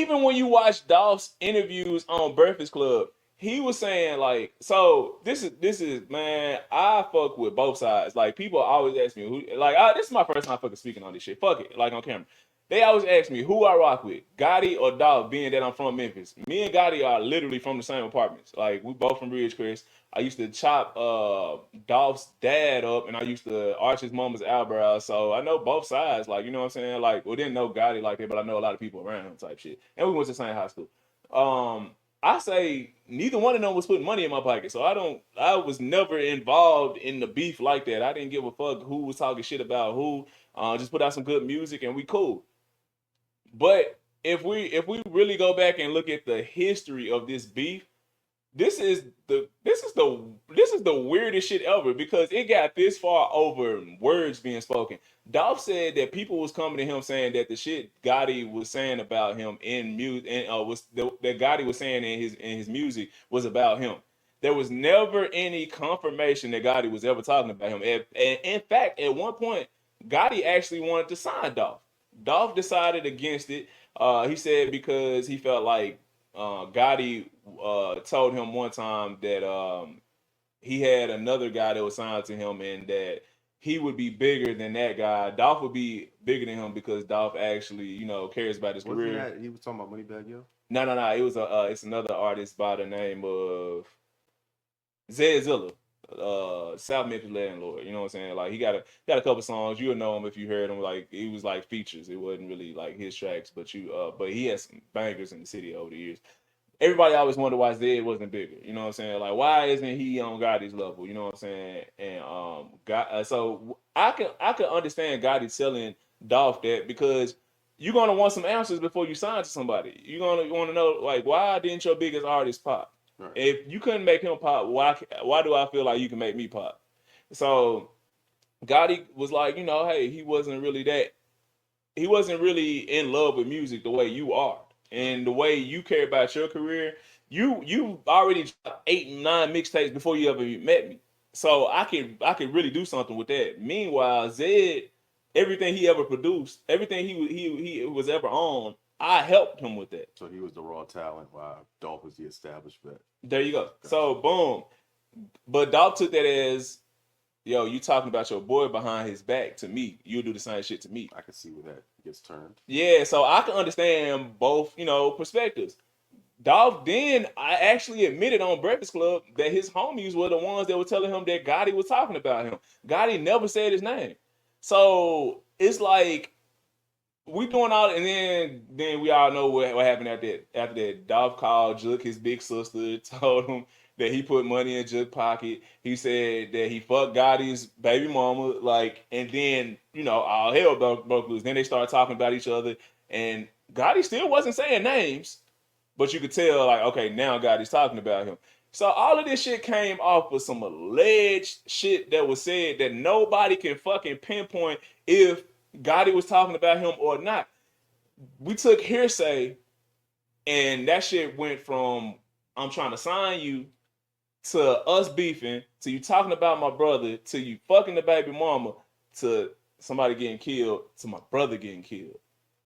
even when you watch Dolph's interviews on Breakfast Club, he was saying like, so this is man, I fuck with both sides. Like people always ask me who, like, this is my first time fucking speaking on this shit. Fuck it, like on camera. They always ask me who I rock with, Gotti or Dolph, being that I'm from Memphis. Me and Gotti are literally from the same apartments. Like we both from Ridgecrest. I used to chop Dolph's dad up, and I used to arch his mama's eyebrows. So I know both sides. Like you know what I'm saying. Like we didn't know Gotti like that, but I know a lot of people around him type shit. And we went to the same high school. I say neither one of them was putting money in my pocket, so I was never involved in the beef like that. I didn't give a fuck who was talking shit about who. Just put out some good music and we cool. But if we really go back and look at the history of this beef, this is the weirdest shit ever because it got this far over words being spoken. Dolph said that people was coming to him saying that the shit Gotti was saying about him in music and that Gotti was saying in his music was about him. There was never any confirmation that Gotti was ever talking about him. And in fact, at one point, Gotti actually wanted to sign Dolph. Dolph decided against it. He said because he felt like Gotti told him one time that he had another guy that was signed to him and that he would be bigger than that guy. Dolph would be bigger than him because Dolph actually, cares about his Wasn't career. that he was talking about Moneybag Yo? No. It's another artist by the name of Zed Zilla, South Memphis landlord. You know what I'm saying? Like he got a couple songs. You'll know him if you heard him. Like it was like features. It wasn't really like his tracks, but but he has some bangers in the city over the years. Everybody always wondered why Zed wasn't bigger. You know what I'm saying? Like why isn't he on Gotti's level? You know what I'm saying? And so I can understand Gotti telling Dolph that because you're gonna want some answers before you sign to somebody. You're gonna want to know like why didn't your biggest artist pop? Right. If you couldn't make him pop, why do I feel like you can make me pop? So Gotti was like, hey, he wasn't really in love with music the way you are. And the way you care about your career, you already dropped 8 and 9 mixtapes before you ever met me. So I could really do something with that. Meanwhile, Zed, everything he ever produced, everything he was ever on, I helped him with that. So he was the raw talent while Dolph was the established vet. There you go. Gotcha. So boom. But Dolph took that as, yo, you talking about your boy behind his back to me. You'll do the same shit to me. I can see where that gets turned. Yeah, so I can understand both, perspectives. Dolph then I actually admitted on Breakfast Club that his homies were the ones that were telling him that Gotti was talking about him. Gotti never said his name. So it's like we doing all, and then we all know what happened after that. After that, Dolph called Juke, his big sister, told him that he put money in Juke's pocket. He said that he fucked Gotti's baby mama, like, and then all hell broke loose. Then they started talking about each other, and Gotti still wasn't saying names, but you could tell, like, okay, now Gotti's talking about him. So all of this shit came off of some alleged shit that was said that nobody can fucking pinpoint if Gotti was talking about him or not. We took hearsay, and that shit went from I'm trying to sign you to us beefing to you talking about my brother to you fucking the baby mama to somebody getting killed to my brother getting killed.